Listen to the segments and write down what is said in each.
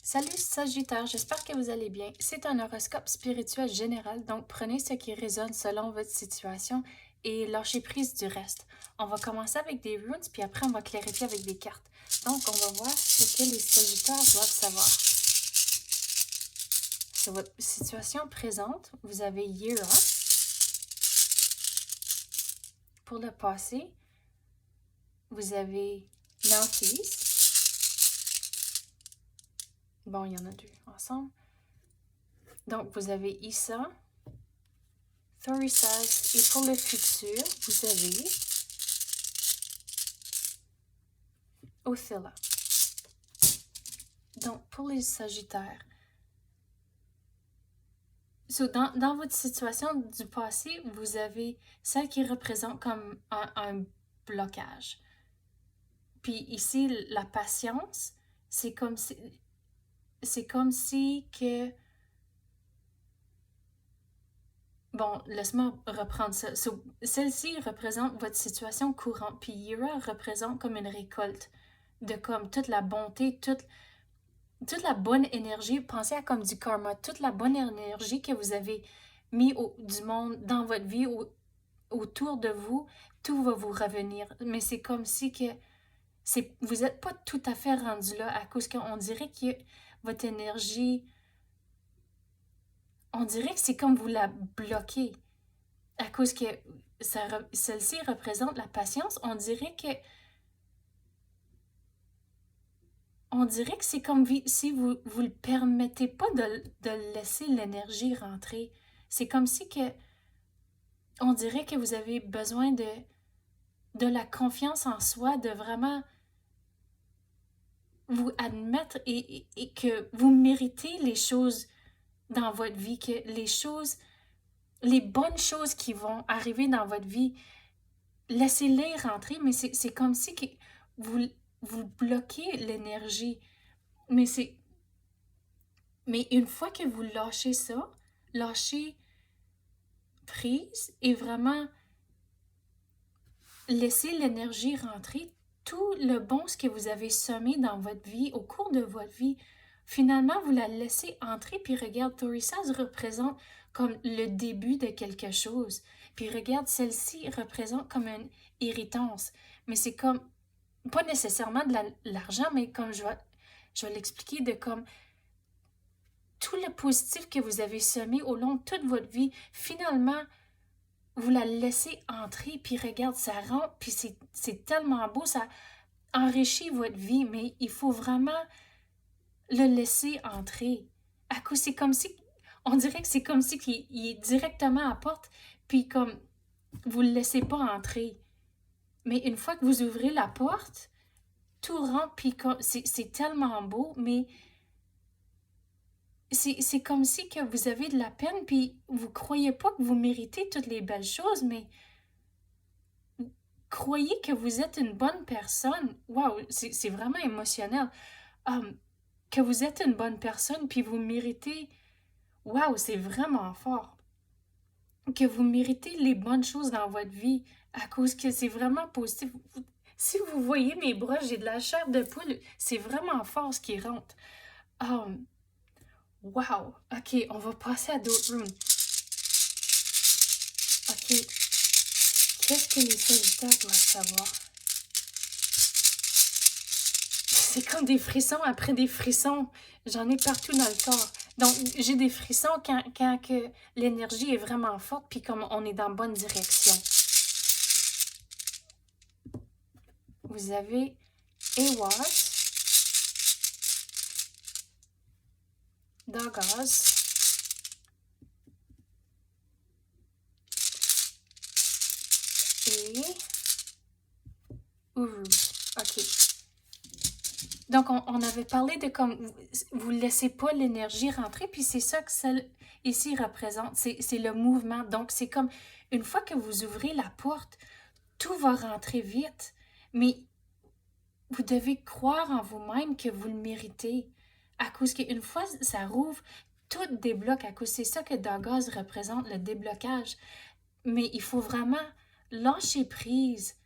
Salut Sagittaire, j'espère que vous allez bien. C'est un horoscope spirituel général, donc prenez ce qui résonne selon votre situation et lâchez prise du reste. On va commencer avec des runes, puis après on va clarifier avec des cartes. Donc on va voir ce que les Sagittaires doivent savoir. Sur votre situation présente, vous avez Year. Pour le passé, vous avez Malthus. Bon, il y en a deux ensemble. Donc vous avez Issa, Thorisaz, et pour le futur, vous avez Othella. Donc, pour les Sagittaires, dans votre situation du passé, vous avez celle qui représente comme un blocage. Puis ici, la patience, c'est comme si que... Bon, laisse-moi reprendre ça. Celle-ci représente votre situation courante, puis Yira représente comme une récolte de comme toute la bonté, toute la bonne énergie. Pensez à comme du karma, toute la bonne énergie que vous avez mis du monde dans votre vie, autour de vous, tout va vous revenir. Mais c'est comme si que vous n'êtes pas tout à fait rendu là à cause qu'on dirait que votre énergie, on dirait que c'est comme vous la bloquez à cause que celle-ci représente la patience. On dirait que c'est comme si vous ne le permettez pas de laisser l'énergie rentrer. C'est comme si que on dirait que vous avez besoin de la confiance en soi, de vraiment vous admettre et que vous méritez les choses dans votre vie, que les bonnes choses qui vont arriver dans votre vie, laissez-les rentrer, mais c'est comme si que vous bloquez l'énergie. Mais une fois que vous lâchez ça, lâchez prise et vraiment laissez l'énergie rentrer, tout le bon ce que vous avez semé dans votre vie, au cours de votre vie, finalement, vous la laissez entrer, puis regarde, Thorisaz représente comme le début de quelque chose. Puis regarde, celle-ci représente comme une irritance. Mais c'est comme, pas nécessairement de l'argent, mais comme je vais l'expliquer, de comme tout le positif que vous avez semé au long de toute votre vie, finalement, vous la laissez entrer, puis regarde, ça rentre, puis c'est tellement beau, ça enrichit votre vie, mais il faut vraiment le laisser entrer. À cause, c'est comme si, on dirait que c'est comme si il est directement à la porte, puis comme, vous le laissez pas entrer. Mais une fois que vous ouvrez la porte, tout rentre, puis c'est tellement beau, mais c'est comme si que vous avez de la peine, puis vous croyez pas que vous méritez toutes les belles choses, mais croyez que vous êtes une bonne personne. Waouh, c'est vraiment émotionnel. Que vous êtes une bonne personne, puis vous méritez... Waouh, c'est vraiment fort. Que vous méritez les bonnes choses dans votre vie à cause que c'est vraiment positif. Si vous voyez mes bras, j'ai de la chair de poule. C'est vraiment fort ce qui rentre. Wow. OK, on va passer à d'autres runes. OK. Qu'est-ce que les Sagittaires doivent savoir? C'est comme des frissons après des frissons. J'en ai partout dans le corps. Donc, j'ai des frissons quand que l'énergie est vraiment forte, puis comme on est dans la bonne direction. Vous avez Ewas, Dagaz, et Uruz. OK. Donc, on avait parlé de comme vous ne laissez pas l'énergie rentrer, puis c'est ça que celle ici représente. C'est le mouvement. Donc, c'est comme une fois que vous ouvrez la porte, tout va rentrer vite. Mais vous devez croire en vous-même que vous le méritez. À cause qu'une fois ça rouvre, tout débloque. À cause c'est ça que Dagaz représente, le déblocage. Mais il faut vraiment lâcher prise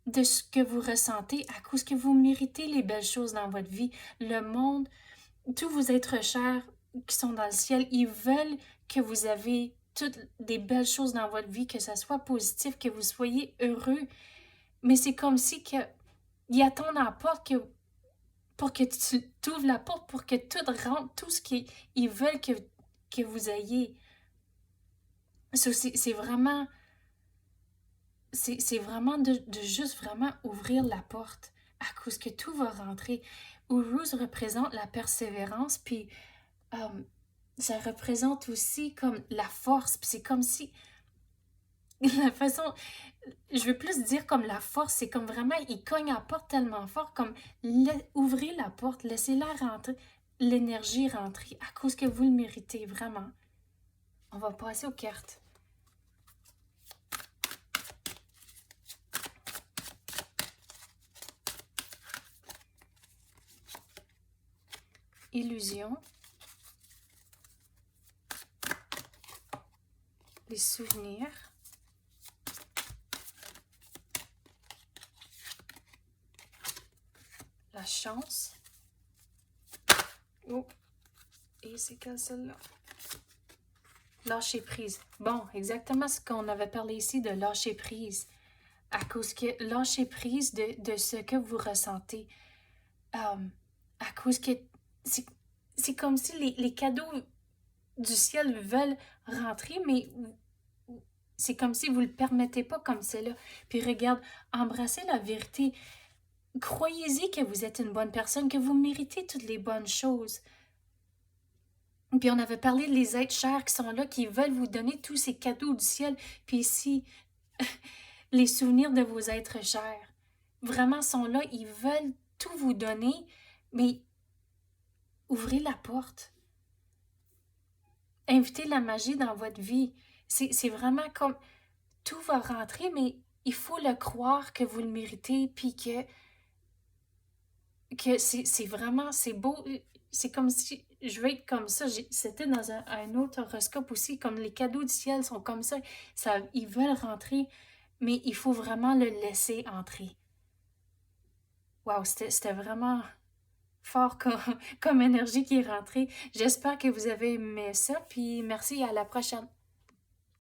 de ce que vous ressentez à cause que vous méritez les belles choses dans votre vie. Le monde, tous vos êtres chers qui sont dans le ciel, ils veulent que vous avez toutes des belles choses dans votre vie, que ça soit positif, que vous soyez heureux. Mais c'est comme si que, ils attendent à la porte pour que tu ouvres la porte, pour que tout rentre, tout ce qu'ils veulent que vous ayez. C'est vraiment, c'est vraiment de juste vraiment ouvrir la porte à cause que tout va rentrer. Uruz représente la persévérance, puis euh, ça représente aussi comme la force. Puis c'est comme si la façon, je veux plus dire comme la force, c'est comme vraiment, il cogne à la porte tellement fort, comme ouvrez la porte, laissez-la rentrer, l'énergie rentrer, à cause que vous le méritez, vraiment. On va passer aux cartes. Illusion. Les souvenirs. La chance. Oh. Et c'est quelle celle-là? Lâcher prise. Bon, exactement ce qu'on avait parlé ici de lâcher prise. À cause que lâcher prise de ce que vous ressentez. À cause que c'est comme si les cadeaux du ciel veulent rentrer, mais c'est comme si vous ne le permettez pas comme c'est là. Puis regarde, embrassez la vérité. Croyez-y que vous êtes une bonne personne, que vous méritez toutes les bonnes choses. Puis on avait parlé des êtres chers qui sont là, qui veulent vous donner tous ces cadeaux du ciel. Puis ici, les souvenirs de vos êtres chers, vraiment sont là, ils veulent tout vous donner, mais ouvrez la porte. Invitez la magie dans votre vie. C'est vraiment comme tout va rentrer, mais il faut le croire que vous le méritez, puis que c'est vraiment, c'est beau. C'est comme si je veux être comme ça. C'était dans un autre horoscope aussi, comme les cadeaux du ciel sont comme ça. Ils veulent rentrer, mais il faut vraiment le laisser entrer. Wow, c'était vraiment fort comme énergie qui est rentrée. J'espère que vous avez aimé ça, puis merci, à la prochaine.